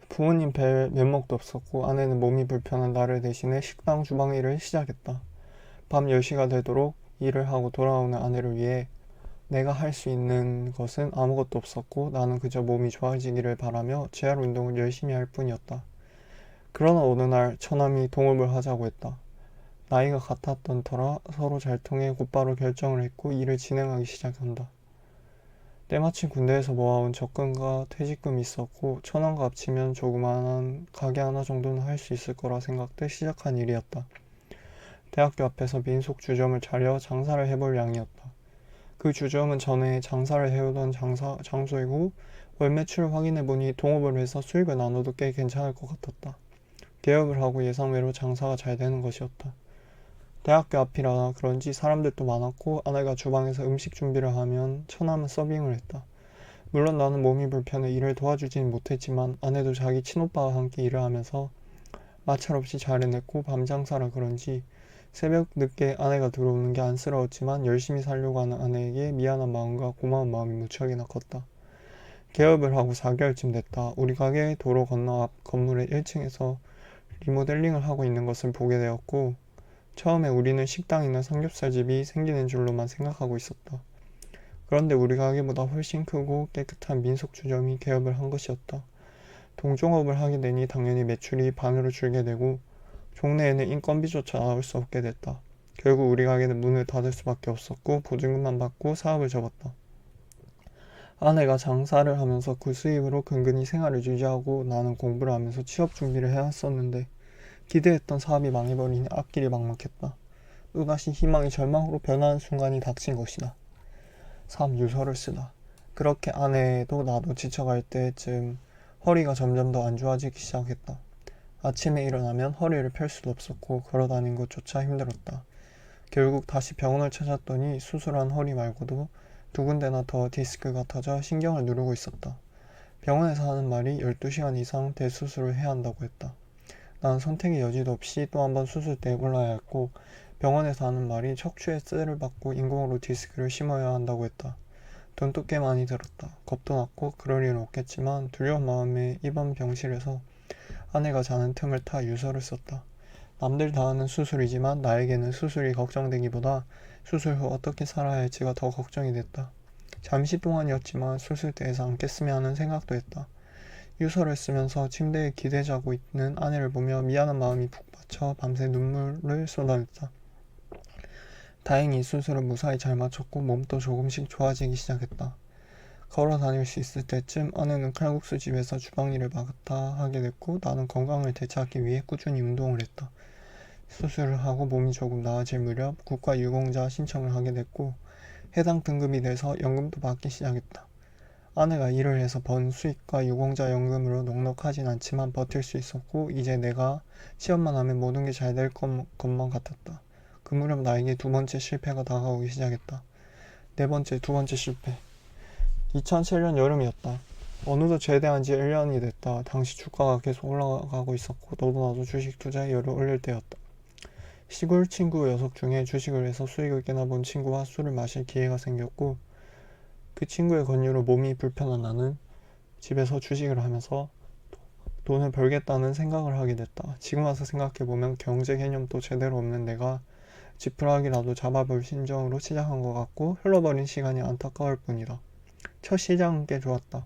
부모님 뵐 면목도 없었고 아내는 몸이 불편한 나를 대신해 식당 주방 일을 시작했다. 밤 10시가 되도록 일을 하고 돌아오는 아내를 위해 내가 할 수 있는 것은 아무것도 없었고 나는 그저 몸이 좋아지기를 바라며 재활 운동을 열심히 할 뿐이었다. 그러나 어느 날 처남이 동업을 하자고 했다. 나이가 같았던 터라 서로 잘 통해 곧바로 결정을 했고 일을 진행하기 시작한다. 때마침 군대에서 모아온 적금과 퇴직금이 있었고 천원과 합치면 조그마한 가게 하나 정도는 할 수 있을 거라 생각돼 시작한 일이었다. 대학교 앞에서 민속 주점을 차려 장사를 해볼 양이었다. 그 주점은 전에 장사를 해오던 장소이고 월 매출을 확인해보니 동업을 해서 수익을 나눠도 꽤 괜찮을 것 같았다. 개업을 하고 예상외로 장사가 잘 되는 것이었다. 대학교 앞이라 그런지 사람들도 많았고 아내가 주방에서 음식 준비를 하면 처남은 서빙을 했다. 물론 나는 몸이 불편해 일을 도와주지는 못했지만 아내도 자기 친오빠와 함께 일을 하면서 마찰없이 잘 해냈고 밤 장사라 그런지 새벽 늦게 아내가 들어오는 게 안쓰러웠지만 열심히 살려고 하는 아내에게 미안한 마음과 고마운 마음이 무척이나 컸다. 개업을 하고 4개월쯤 됐다. 우리 가게 도로 건너 앞 건물의 1층에서 리모델링을 하고 있는 것을 보게 되었고 처음에 우리는 식당이나 삼겹살집이 생기는 줄로만 생각하고 있었다. 그런데 우리 가게보다 훨씬 크고 깨끗한 민속주점이 개업을 한 것이었다. 동종업을 하게 되니 당연히 매출이 반으로 줄게 되고 동네에는 인건비조차 나올 수 없게 됐다. 결국 우리 가게는 문을 닫을 수밖에 없었고 보증금만 받고 사업을 접었다. 아내가 장사를 하면서 그 수입으로 근근히 생활을 유지하고 나는 공부를 하면서 취업 준비를 해왔었는데 기대했던 사업이 망해버리니 앞길이 막막했다. 또다시 희망이 절망으로 변하는 순간이 닥친 것이다. 사업 유서를 쓰다. 그렇게 아내도 나도 지쳐갈 때쯤 허리가 점점 더 안 좋아지기 시작했다. 아침에 일어나면 허리를 펼 수도 없었고 걸어다니는 것조차 힘들었다. 결국 다시 병원을 찾았더니 수술한 허리 말고도 두 군데나 더 디스크가 터져 신경을 누르고 있었다. 병원에서 하는 말이 12시간 이상 대수술을 해야 한다고 했다. 난 선택의 여지도 없이 또 한 번 수술대에 올라야 했고 병원에서 하는 말이 척추에 쇠를 받고 인공으로 디스크를 심어야 한다고 했다. 돈도 꽤 많이 들었다. 겁도 났고 그럴 일은 없겠지만 두려운 마음에 입원 병실에서 아내가 자는 틈을 타 유서를 썼다. 남들 다 하는 수술이지만 나에게는 수술이 걱정되기보다 수술 후 어떻게 살아야 할지가 더 걱정이 됐다. 잠시 동안이었지만 수술대에서 앉겠으면 하는 생각도 했다. 유서를 쓰면서 침대에 기대 자고 있는 아내를 보며 미안한 마음이 푹 받쳐 밤새 눈물을 쏟아냈다. 다행히 수술은 무사히 잘 마쳤고 몸도 조금씩 좋아지기 시작했다. 걸어 다닐 수 있을 때쯤 아내는 칼국수 집에서 주방일을 맡아 하게 됐고 나는 건강을 되찾기 위해 꾸준히 운동을 했다. 수술을 하고 몸이 조금 나아질 무렵 국가유공자 신청을 하게 됐고 해당 등급이 돼서 연금도 받기 시작했다. 아내가 일을 해서 번 수익과 유공자 연금으로 넉넉하진 않지만 버틸 수 있었고 이제 내가 취업만 하면 모든 게 잘 될 것만 같았다. 그 무렵 나에게 두 번째 실패가 다가오기 시작했다. 두 번째 실패. 2007년 여름이었다. 어느덧 제대한 지 1년이 됐다. 당시 주가가 계속 올라가고 있었고 너도 나도 주식 투자에 열을 올릴 때였다. 시골 친구 녀석 중에 주식을 해서 수익을 깨나 본 친구와 술을 마실 기회가 생겼고 그 친구의 권유로 몸이 불편한 나는 집에서 주식을 하면서 돈을 벌겠다는 생각을 하게 됐다. 지금 와서 생각해보면 경제 개념도 제대로 없는 내가 지푸라기라도 잡아볼 심정으로 시작한 것 같고 흘러버린 시간이 안타까울 뿐이다. 첫 시작은 꽤 좋았다.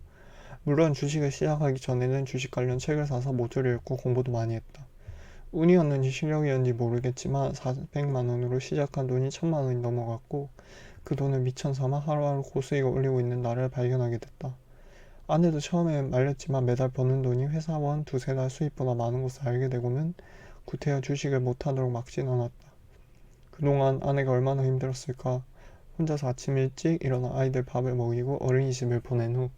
물론 주식을 시작하기 전에는 주식 관련 책을 사서 모조리 읽고 공부도 많이 했다. 운이었는지 실력이었는지 모르겠지만 400만 원으로 시작한 돈이 1000만 원이 넘어갔고 그 돈을 미천 삼아 하루하루 고수익을 올리고 있는 나를 발견하게 됐다. 아내도 처음엔 말렸지만 매달 버는 돈이 회사원 두세 달 수입보다 많은 것을 알게 되고는 구태여 주식을 못하도록 막진 않았다. 그동안 아내가 얼마나 힘들었을까. 혼자서 아침 일찍 일어나 아이들 밥을 먹이고 어린이집을 보낸 후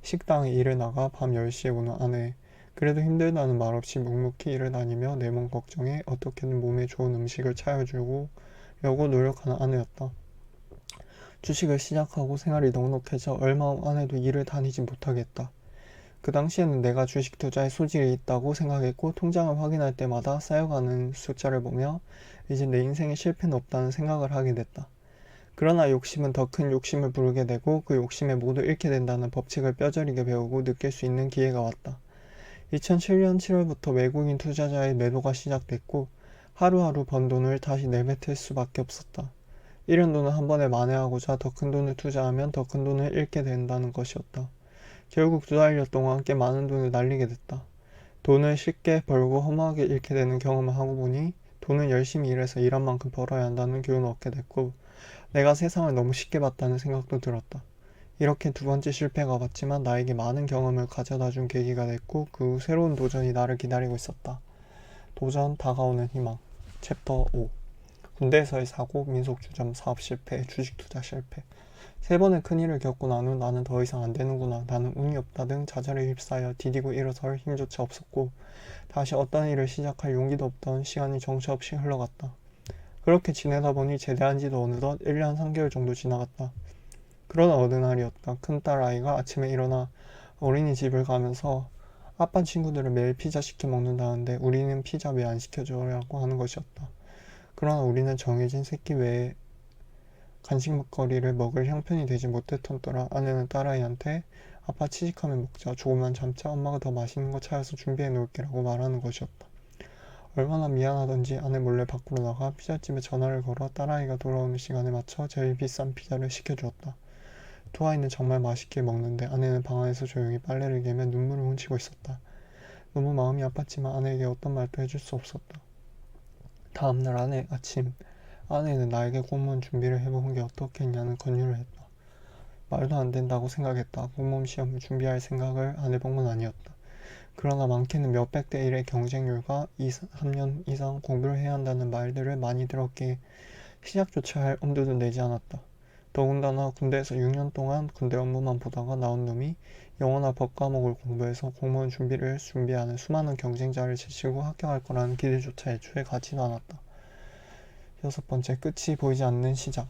식당에 일을 나가 밤 10시에 오는 아내. 그래도 힘들다는 말 없이 묵묵히 일을 다니며 내 몸 걱정해 어떻게든 몸에 좋은 음식을 차려주려고 노력하는 아내였다. 주식을 시작하고 생활이 넉넉해져 얼마 후 아내도 일을 다니지 못하겠다. 그 당시에는 내가 주식 투자에 소질이 있다고 생각했고 통장을 확인할 때마다 쌓여가는 숫자를 보며 이제 내 인생에 실패는 없다는 생각을 하게 됐다. 그러나 욕심은 더 큰 욕심을 부르게 되고 그 욕심에 모두 잃게 된다는 법칙을 뼈저리게 배우고 느낄 수 있는 기회가 왔다. 2007년 7월부터 외국인 투자자의 매도가 시작됐고 하루하루 번 돈을 다시 내뱉을 수밖에 없었다. 잃은 돈을 한 번에 만회하고자 더 큰 돈을 투자하면 더 큰 돈을 잃게 된다는 것이었다. 결국 2달여 동안 꽤 많은 돈을 날리게 됐다. 돈을 쉽게 벌고 허무하게 잃게 되는 경험을 하고 보니 돈은 열심히 일해서 일한 만큼 벌어야 한다는 교훈을 얻게 됐고 내가 세상을 너무 쉽게 봤다는 생각도 들었다. 이렇게 두 번째 실패가 왔지만 나에게 많은 경험을 가져다 준 계기가 됐고 그 후 새로운 도전이 나를 기다리고 있었다. 도전, 다가오는 희망. 챕터 5. 군대에서의 사고, 민속주점 사업 실패, 주식 투자 실패. 3번의 큰일을 겪고 난 후 나는 더 이상 안 되는구나, 나는 운이 없다 등 좌절에 휩싸여 디디고 일어설 힘조차 없었고 다시 어떤 일을 시작할 용기도 없던 시간이 정처없이 흘러갔다. 그렇게 지내다 보니 제대한 지도 어느덧 1년 3개월 정도 지나갔다. 그러나 어느 날이었다. 큰딸 아이가 아침에 일어나 어린이집을 가면서 아빠 친구들은 매일 피자 시켜 먹는다는데 우리는 피자 왜 안 시켜줘라고 하는 것이었다. 그러나 우리는 정해진 새끼 외에 간식거리를 먹을 형편이 되지 못했던 터라 아내는 딸아이한테 아빠 취직하면 먹자, 조금만 참자, 엄마가 더 맛있는 거 찾아서 준비해 놓을게라고 말하는 것이었다. 얼마나 미안하던지 아내 몰래 밖으로 나가 피자집에 전화를 걸어 딸아이가 돌아오는 시간에 맞춰 제일 비싼 피자를 시켜주었다. 두 아이는 정말 맛있게 먹는데 아내는 방 안에서 조용히 빨래를 개며 눈물을 훔치고 있었다. 너무 마음이 아팠지만 아내에게 어떤 말도 해줄 수 없었다. 다음날 아침 아내는 나에게 공무원 준비를 해보는 게 어떻겠냐는 권유를 했다. 말도 안 된다고 생각했다. 공무원 시험을 준비할 생각을 안 해본 건 아니었다. 그러나 많게는 몇백 대 1의 경쟁률과 3년 이상 공부를 해야 한다는 말들을 많이 들었기에 시작조차 할 엄두도 내지 않았다. 더군다나 군대에서 6년 동안 군대 업무만 보다가 나온 놈이 영어나 법 과목을 공부해서 공무원 준비를 준비하는 수많은 경쟁자를 제치고 합격할 거라는 기대조차 애초에 가지도 않았다. 6번째, 끝이 보이지 않는 시작.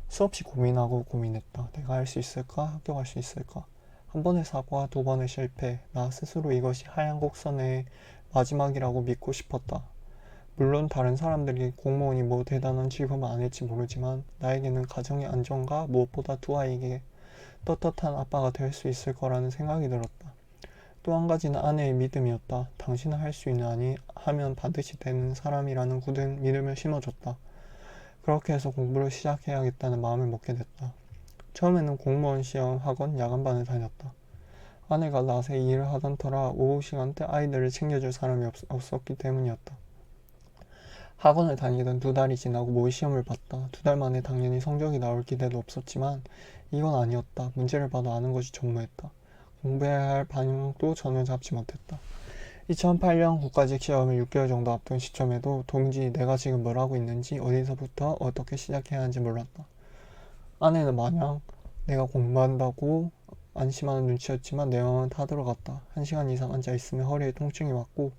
수없이 고민하고 고민했다. 내가 할 수 있을까? 합격할 수 있을까? 한 번의 사고와 2번의 실패, 나 스스로 이것이 하얀 곡선의 마지막이라고 믿고 싶었다. 물론 다른 사람들이 공무원이 뭐 대단한 직업은 아닐지 모르지만 나에게는 가정의 안정과 무엇보다 두 아이에게 떳떳한 아빠가 될 수 있을 거라는 생각이 들었다. 또 한 가지는 아내의 믿음이었다. 당신은 할 수 있나니 하면 반드시 되는 사람이라는 굳은 믿음을 심어줬다. 그렇게 해서 공부를 시작해야겠다는 마음을 먹게 됐다. 처음에는 공무원 시험 학원 야간반을 다녔다. 아내가 낮에 일을 하던 터라 오후 시간대 아이들을 챙겨줄 사람이 없었기 때문이었다. 학원을 다니던 2달이 지나고 모의 시험을 봤다. 2달 만에 당연히 성적이 나올 기대도 없었지만 이건 아니었다. 문제를 봐도 아는 것이 전무했다. 공부해야 할 방향도 전혀 잡지 못했다. 2008년 국가직 시험을 6개월 정도 앞둔 시점에도 도무지 내가 지금 뭘 하고 있는지 어디서부터 어떻게 시작해야 하는지 몰랐다. 아내는 마냥 내가 공부한다고 안심하는 눈치였지만 내 마음은 타들어갔다. 1시간 이상 앉아있으면 허리에 통증이 왔고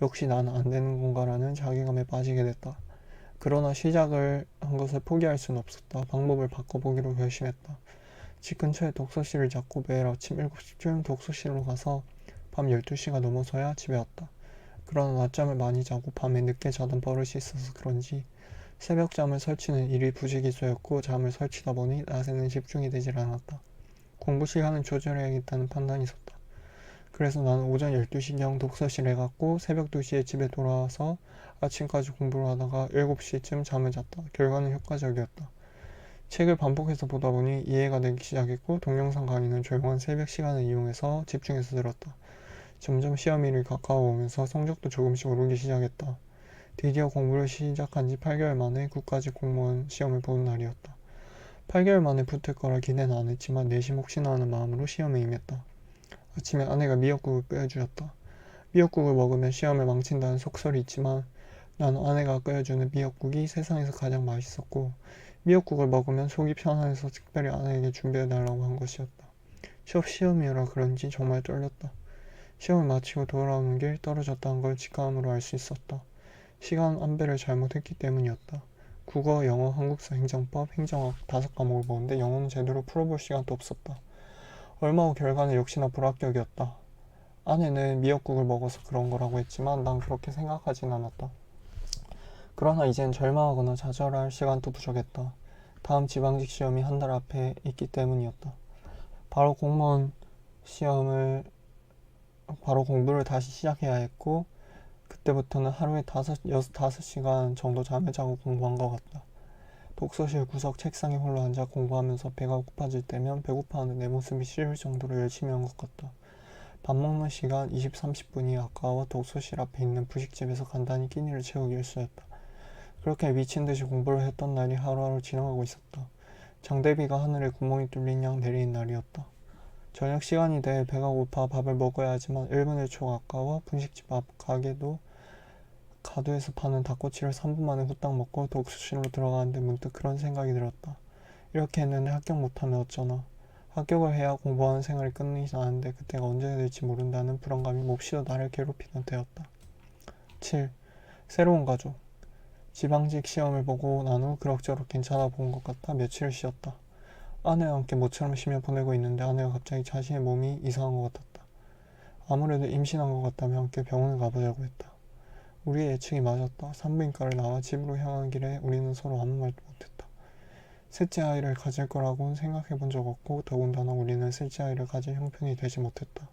역시 나는 안 되는 건가라는 자괴감에 빠지게 됐다. 그러나 시작을 한 것을 포기할 수는 없었다. 방법을 바꿔보기로 결심했다. 집 근처에 독서실을 잡고 매일 아침 7시쯤 독서실로 가서 밤 12시가 넘어서야 집에 왔다. 그러나 낮잠을 많이 자고 밤에 늦게 자던 버릇이 있어서 그런지 새벽잠을 설치는 일이 부지기수였고 잠을 설치다 보니 낮에는 집중이 되질 않았다. 공부 시간을 조절해야겠다는 판단이 섰다. 그래서 나는 오전 12시경 독서실에 갔고 새벽 2시에 집에 돌아와서 아침까지 공부를 하다가 7시쯤 잠을 잤다. 결과는 효과적이었다. 책을 반복해서 보다 보니 이해가 되기 시작했고 동영상 강의는 조용한 새벽 시간을 이용해서 집중해서 들었다. 점점 시험일이 가까워오면서 성적도 조금씩 오르기 시작했다. 드디어 공부를 시작한 지 8개월 만에 국가직 공무원 시험을 보는 날이었다. 8개월 만에 붙을 거라 기대는 안 했지만 내심 혹시나 하는 마음으로 시험에 임했다. 아침에 아내가 미역국을 끓여주었다. 미역국을 먹으면 시험을 망친다는 속설이 있지만 나는 아내가 끓여주는 미역국이 세상에서 가장 맛있었고 미역국을 먹으면 속이 편안해서 특별히 아내에게 준비해달라고 한 것이었다. 취업 시험이라 그런지 정말 떨렸다. 시험을 마치고 돌아오는 길 떨어졌다는 걸 직감으로 알 수 있었다. 시간 안배를 잘못했기 때문이었다. 국어, 영어, 한국사, 행정법, 행정학 5과목을 보는데 영어는 제대로 풀어볼 시간도 없었다. 얼마 후 결과는 역시나 불합격이었다. 아내는 미역국을 먹어서 그런 거라고 했지만 난 그렇게 생각하진 않았다. 그러나 이젠 절망하거나 좌절할 시간도 부족했다. 다음 지방직 시험이 한 달 앞에 있기 때문이었다. 바로 공무원 시험을 바로 공부를 다시 시작해야 했고 그때부터는 하루에 5시간 정도 잠을 자고 공부한 것 같다. 독서실 구석 책상에 홀로 앉아 공부하면서 배가 고파질 때면 배고파하는 내 모습이 싫을 정도로 열심히 한 것 같다. 밥 먹는 시간 20-30분이 아까워 독서실 앞에 있는 부식집에서 간단히 끼니를 채우기 일쑤였다. 그렇게 미친 듯이 공부를 했던 날이 하루하루 지나가고 있었다. 장대비가 하늘에 구멍이 뚫린 양 내리는 날이었다. 저녁 시간이 돼 배가 고파 밥을 먹어야 하지만 1분 1초가 아까워 분식집 앞 가두에서 파는 닭꼬치를 3분 만에 후딱 먹고 독서실로 들어가는데 문득 그런 생각이 들었다. 이렇게 했는데 합격 못하면 어쩌나. 합격을 해야 공부하는 생활이 끝이지 않은데 그때가 언제 될지 모른다는 불안감이 몹시도 나를 괴롭히던 때였다. 7. 새로운 가족. 지방직 시험을 보고 난 후 그럭저럭 괜찮아 본 것 같아 며칠을 쉬었다. 아내와 함께 모처럼 쉬며 보내고 있는데 아내가 갑자기 자신의 몸이 이상한 것 같았다. 아무래도 임신한 것 같다며 함께 병원을 가보자고 했다. 우리의 예측이 맞았다. 산부인과를 나와 집으로 향하는 길에 우리는 서로 아무 말도 못했다. 셋째 아이를 가질 거라고는 생각해 본 적 없고 더군다나 우리는 셋째 아이를 가질 형편이 되지 못했다.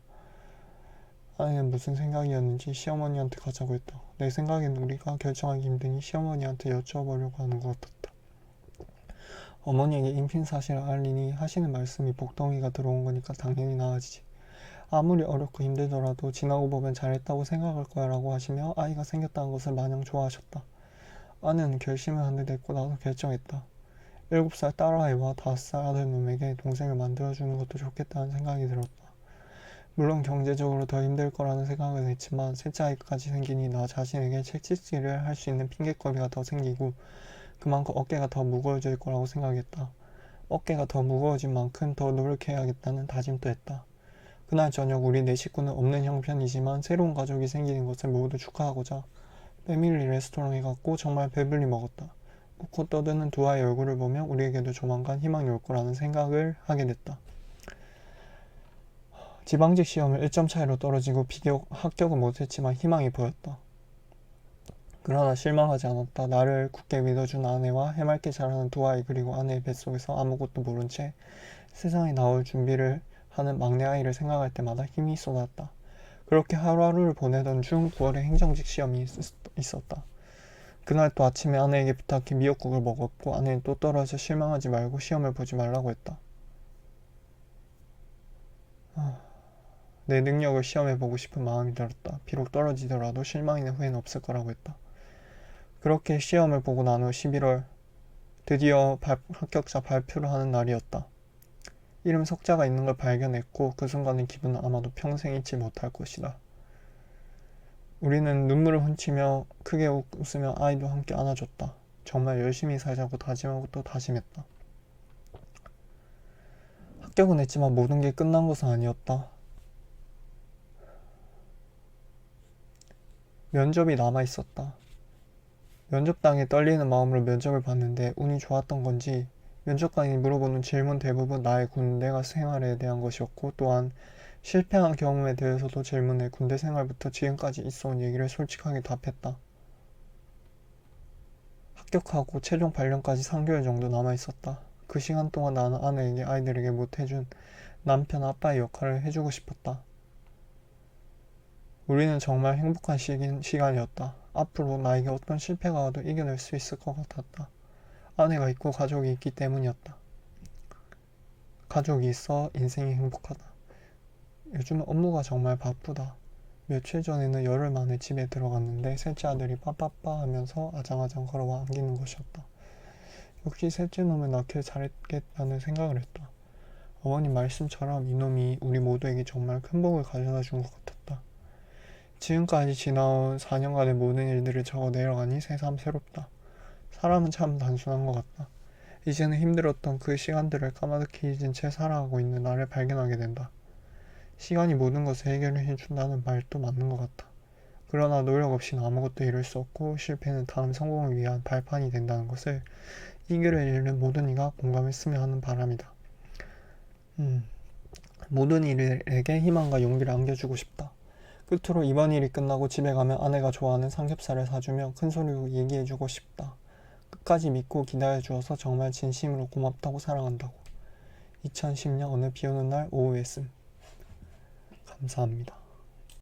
아내는 무슨 생각이었는지 시어머니한테 가자고 했다. 내 생각엔 우리가 결정하기 힘드니 시어머니한테 여쭤보려고 하는 것 같았다. 어머니에게 임신 사실을 알리니 하시는 말씀이 복덩이가 들어온 거니까 당연히 나아지지. 아무리 어렵고 힘들더라도 지나고 보면 잘했다고 생각할 거야 라고 하시며 아이가 생겼다는 것을 마냥 좋아하셨다. 아내는 결심을 한 데 됐고 나도 결정했다. 7살 딸아이와 5살 아들놈에게 동생을 만들어주는 것도 좋겠다는 생각이 들었다. 물론 경제적으로 더 힘들 거라는 생각은 했지만 셋째 아이까지 생기니 나 자신에게 책찍질을 할 수 있는 핑계거리가 더 생기고 그만큼 어깨가 더 무거워질 거라고 생각했다. 어깨가 더 무거워진 만큼 더 노력해야겠다는 다짐도 했다. 그날 저녁 우리 네 식구는 없는 형편이지만 새로운 가족이 생기는 것을 모두 축하하고자 패밀리 레스토랑에 갔고 정말 배불리 먹었다. 웃고 떠드는 두 아이의 얼굴을 보며 우리에게도 조만간 희망이 올 거라는 생각을 하게 됐다. 지방직 시험을 1점 차이로 떨어지고 비교 합격은 못했지만 희망이 보였다. 그러나 실망하지 않았다. 나를 굳게 믿어준 아내와 해맑게 자라는 두 아이 그리고 아내의 뱃속에서 아무것도 모른 채 세상에 나올 준비를 하는 막내 아이를 생각할 때마다 힘이 쏟았다. 그렇게 하루하루를 보내던 중 9월에 행정직 시험이 있었다. 그날 또 아침에 아내에게 부탁해 미역국을 먹었고 아내는 또 떨어져 실망하지 말고 시험을 보지 말라고 했다. 내 능력을 시험해보고 싶은 마음이 들었다. 비록 떨어지더라도 실망이나 후회는 없을 거라고 했다. 그렇게 시험을 보고 난 후 11월 드디어 합격자 발표를 하는 날이었다. 이름 석자가 있는 걸 발견했고 그 순간의 기분은 아마도 평생 잊지 못할 것이다. 우리는 눈물을 훔치며 크게 웃으며 아이도 함께 안아줬다. 정말 열심히 살자고 다짐하고 또 다짐했다. 합격은 했지만 모든 게 끝난 것은 아니었다. 면접이 남아있었다. 면접당에 떨리는 마음으로 면접을 봤는데 운이 좋았던 건지 면접관이 물어보는 질문 대부분 나의 군대가 생활에 대한 것이었고 또한 실패한 경험에 대해서도 질문해 군대 생활부터 지금까지 있어온 얘기를 솔직하게 답했다. 합격하고 최종 발령까지 3개월 정도 남아있었다. 그 시간 동안 나는 아내에게 아이들에게 못해준 남편 아빠의 역할을 해주고 싶었다. 우리는 정말 행복한 시간이었다. 앞으로 나에게 어떤 실패가 와도 이겨낼 수 있을 것 같았다. 아내가 있고 가족이 있기 때문이었다. 가족이 있어 인생이 행복하다. 요즘 업무가 정말 바쁘다. 며칠 전에는 열흘 만에 집에 들어갔는데 셋째 아들이 빠빠빠 하면서 아장아장 걸어와 안기는 것이었다. 역시 셋째 놈을 낳길 잘했겠다는 생각을 했다. 어머님 말씀처럼 이놈이 우리 모두에게 정말 큰 복을 가져다 준 것 같았다. 지금까지 지나온 4년간의 모든 일들을 적어 내려가니 새삼 새롭다. 사람은 참 단순한 것 같다. 이제는 힘들었던 그 시간들을 까마득히 잊은 채 살아가고 있는 나를 발견하게 된다. 시간이 모든 것을 해결해 준다는 말도 맞는 것 같다. 그러나 노력 없이는 아무것도 이룰 수 없고 실패는 다음 성공을 위한 발판이 된다는 것을 이 글을 읽는 모든 이가 공감했으면 하는 바람이다. 모든 이들에게 희망과 용기를 안겨주고 싶다. 끝으로 이번 일이 끝나고 집에 가면 아내가 좋아하는 삼겹살을 사주며 큰소리로 얘기해주고 싶다. 끝까지 믿고 기다려주어서 정말 진심으로 고맙다고 사랑한다고. 2010년 어느 비오는 날 오후에 쓴. 감사합니다.